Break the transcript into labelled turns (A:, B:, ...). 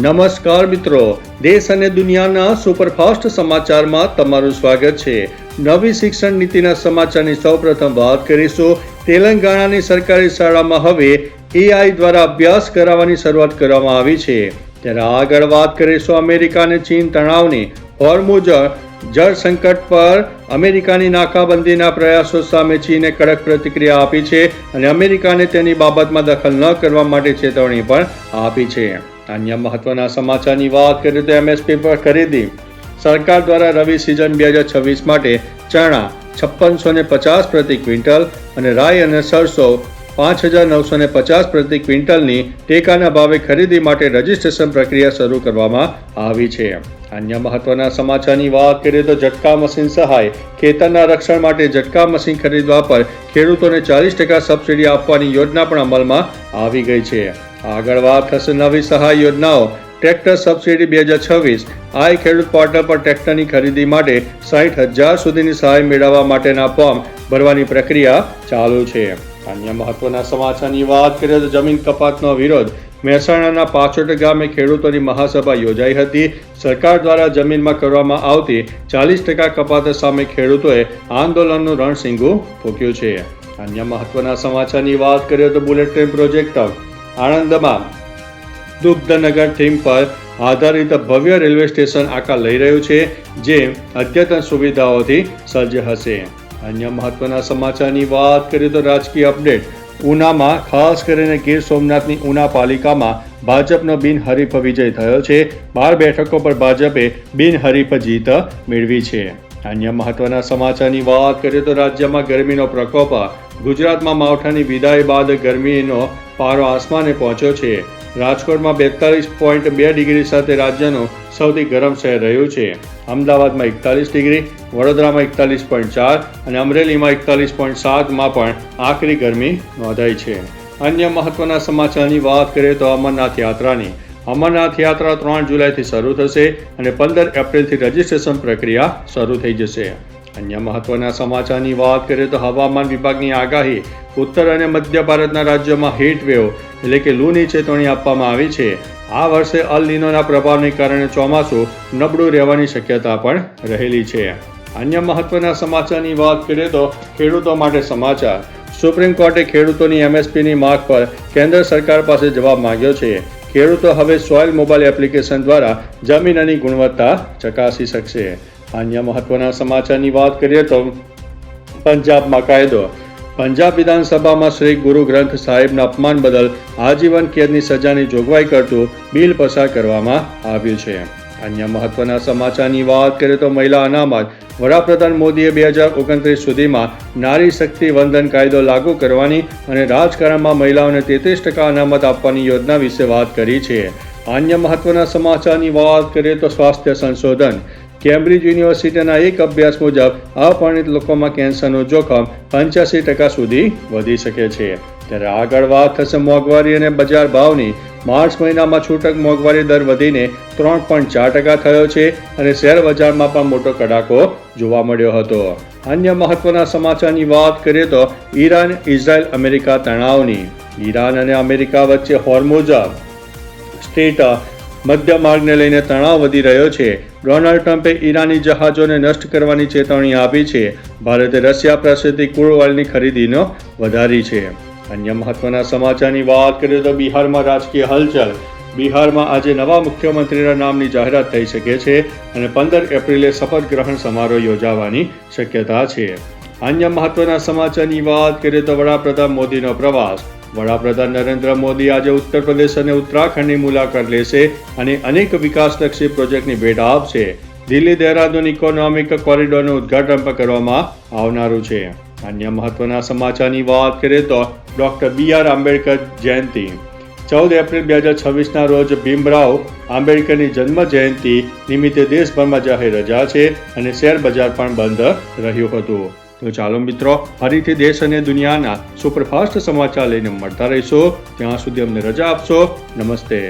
A: નમસ્કાર મિત્રો, દેશ અને દુનિયાના સુપરફાસ્ટ સમાચારમાં તમારું સ્વાગત છે। નવી શિક્ષણ નીતિના સમાચારની સૌપ્રથમ વાત કરીશું। તેલંગાણાની સરકારી શાળામાં હવે AI દ્વારા અભ્યાસ કરાવવાની શરૂઆત કરવામાં આવી છે। ત્યારે આગળ વાત કરીશું અમેરિકા અને ચીન તણાવની। હોર્મુઝ જળ સંકટ પર અમેરિકાની નાકાબંધીના પ્રયાસો સામે ચીને કડક પ્રતિક્રિયા આપી છે અને અમેરિકાને તેની બાબતમાં દખલ ન કરવા માટે ચેતવણી પણ આપી છે। અન્ય મહત્વના સમાચારની વાત કરીએ તો MSP પર ખરીદી। સરકાર દ્વારા રવિ સિઝન 2026 માટે ચણા 5650 પ્રતિ ક્વિન્ટલ અને રાઈ અને સરસો 5950 પ્રતિ ક્વિન્ટલની ટેકાના ભાવે ખરીદી માટે રજીસ્ટ્રેશન પ્રક્રિયા શરૂ કરવામાં આવી છે। અન્ય મહત્વના સમાચારની વાત કરીએ તો ઝટકા મશીન સહાય। ખેતરના રક્ષણ માટે ઝટકા મશીન ખરીદવા પર ખેડૂતોને 40% સબસિડી આપવાની યોજના પણ અમલમાં આવી ગઈ છે। આગળ વાત થશે નવી સહાય યોજનાઓ। Tractor subsidy 2026। આઈ ખેડૂત પોર્ટલ પર ટ્રેક્ટરની ખરીદી માટે 60,000 સુધીની સહાય મેળવવા માટેના ફોર્મ ભરવાની પ્રક્રિયા ચાલુ છે। અન્ય મહત્વના સમાચારની વાત કરીએ તો જમીન કપાતનો વિરોધ। મહેસાણાના પાછોટ ગામે ખેડૂતોની મહાસભા યોજાઈ હતી। સરકાર દ્વારા જમીનમાં કરવામાં આવતી 40% કપાત સામે ખેડૂતોએ આંદોલનનું રણસીંગું ફૂંક્યું છે। અન્ય મહત્વના સમાચારની વાત કરીએ તો બુલેટ ટ્રેન પ્રોજેક્ટ। આણંદમાં દુગ્ધનગર થીમ પર આધારિત ભવ્ય રેલવે સ્ટેશન આકાર લઈ રહ્યું છે, જે અદ્યતન સુવિધાઓથી સજ્જ હશે। અન્ય મહત્વના સમાચારની વાત કરીએ તો રાજકીય અપડેટ। ઉનામાં ખાસ કરીને ગીર સોમનાથની ઉના પાલિકામાં ભાજપનો બિનહરીફ વિજય થયો છે। 12 બેઠકો પર ભાજપે બિનહરીફ જીત મેળવી છે। અન્ય મહત્વના સમાચારની વાત કરીએ તો રાજ્યમાં ગરમીનો પ્રકોપ। ગુજરાતમાં માવઠાની વિદાય બાદ ગરમીનો પારો આસમાને પહોંચ્યો છે। રાજકોટમાં 42.2 ડિગ્રી સાથે રાજ્યનું સૌથી ગરમ શહેર રહ્યું છે। અમદાવાદમાં 41 ડિગ્રી, વડોદરામાં 41.4 અને અમરેલીમાં 41.7માં પણ આકરી ગરમી નોંધાઈ છે। અન્ય મહત્વના સમાચારની વાત કરીએ તો અમરનાથ યાત્રાની। અમરનાથ યાત્રા 3 જુલાઈથી શરૂ થશે અને 15 એપ્રિલથી રજીસ્ટ્રેશન પ્રક્રિયા શરૂ થઈ જશે। અન્ય મહત્વના સમાચારની વાત કરીએ તો હવામાન વિભાગની આગાહી। ઉત્તર અને મધ્ય ભારતના રાજ્યોમાં હીટ વેવ એટલે કે લૂની ચેતવણી આપવામાં આવી છે। આ વર્ષે અલ નીનોના પ્રભાવને કારણે ચોમાસું નબળું રહેવાની શક્યતા પણ રહેલી છે। અન્ય મહત્વના સમાચારની વાત કરીએ તો ખેડૂતો માટે સમાચાર। સુપ્રીમ કોર્ટે ખેડૂતોની MSPની માંગ પર કેન્દ્ર સરકાર પાસે જવાબ માંગ્યો છે। ખેડૂતો હવે સોઇલ મોબાઈલ એપ્લિકેશન દ્વારા જમીનની ગુણવત્તા ચકાસી શકશે। અન્ય મહત્વના સમાચારની વાત કરીએ તો પંજાબમાં કાયદો। પંજાબ વિધાનસભામાં શ્રી ગુરુ ગ્રંથ સાહિબના અપમાન બદલ આજીવન કેદની સજાની જોગવાઈ કરતું બિલ પસાર કરવામાં આવ્યું છે। અન્ય મહત્વના સમાચારની વાત કરીએ તો મહિલા અનામત। વડાપ્રધાન મોદીએ 2029 સુધીમાં નારી શક્તિ વંદન કાયદો લાગુ કરવાની અને રાજકારણમાં મહિલાઓને 33% અનામત આપવાની યોજના વિશે વાત કરી છે। અન્ય મહત્વના સમાચારની વાત કરીએ તો સ્વાસ્થ્ય સંશોધન। કેમ્બ્રિજ યુનિવર્સિટીના એક અભ્યાસ મુજબ અપરિણિત લોકોમાં કેન્સરનું જોખમ 85% સુધી વધી શકે છે। ત્યારે આગળ વાત થશે મોંઘવારી અને બજાર ભાવની। માર્ચ મહિનામાં છૂટક મોંઘવારી દર વધીને 3.4% થયો છે અને શેર બજારમાં પણ મોટો કડાકો જોવા મળ્યો હતો। અન્ય મહત્વના સમાચારની વાત કરીએ તો ઈરાન ઇઝરાયલ અમેરિકા તણાવની। ઈરાન અને અમેરિકા વચ્ચે હોર્મુઝ સ્ટ્રીટ મધ્ય માર્ગને લઈને તણાવ વધી રહ્યો છે। ડોનાલ્ડ ટ્રમ્પે ઈરાની જહાજોને નષ્ટ કરવાની ચેતવણી આપી છે। ભારતે રશિયા પાસેથી ક્રૂડ ઓઇલની ખરીદીનો વધારી છે। અન્ય મહત્વના સમાચારની વાત કરીએ તો બિહારમાં રાજકીય હલચલ। બિહારમાં આજે નવા મુખ્યમંત્રીના નામની જાહેરાત થઈ શકે છે અને 15 એપ્રિલે શપથ ગ્રહણ સમારોહ યોજાવાની શક્યતા છે। અન્ય મહત્વના સમાચારની વાત કરીએ તો વડાપ્રધાન મોદીનો પ્રવાસ। વડાપ્રધાન નરેન્દ્ર મોદી આજે ઉત્તર પ્રદેશ અને ઉત્તરાખંડની મુલાકાત લેશે અને અનેક વિકાસલક્ષી પ્રોજેક્ટની ભેટ આપશે। દિલ્હી દહેરાદૂન ઇકોનોમિક કોરિડોરનું ઉદ્ઘાટન પણ કરવામાં આવનારું છે। અન્ય મહત્વના સમાચારની વાત કરીએ તો doctor BR Ambedkar Jayanti. 14 April 2026ના રોજ ભીમરાવ આંબેડકરની જન્મ જયંતિ નિમિત્તે દેશભરમાં જાહેર રજા છે અને શેર બજાર પણ બંધ રહ્યું હતું। તો ચાલો મિત્રો, ફરીથી દેશ અને દુનિયાના સુપરફાસ્ટ સમાચાર લઈને મળતા રહીશું। ત્યાં સુધી અમને રજા આપશો। નમસ્તે।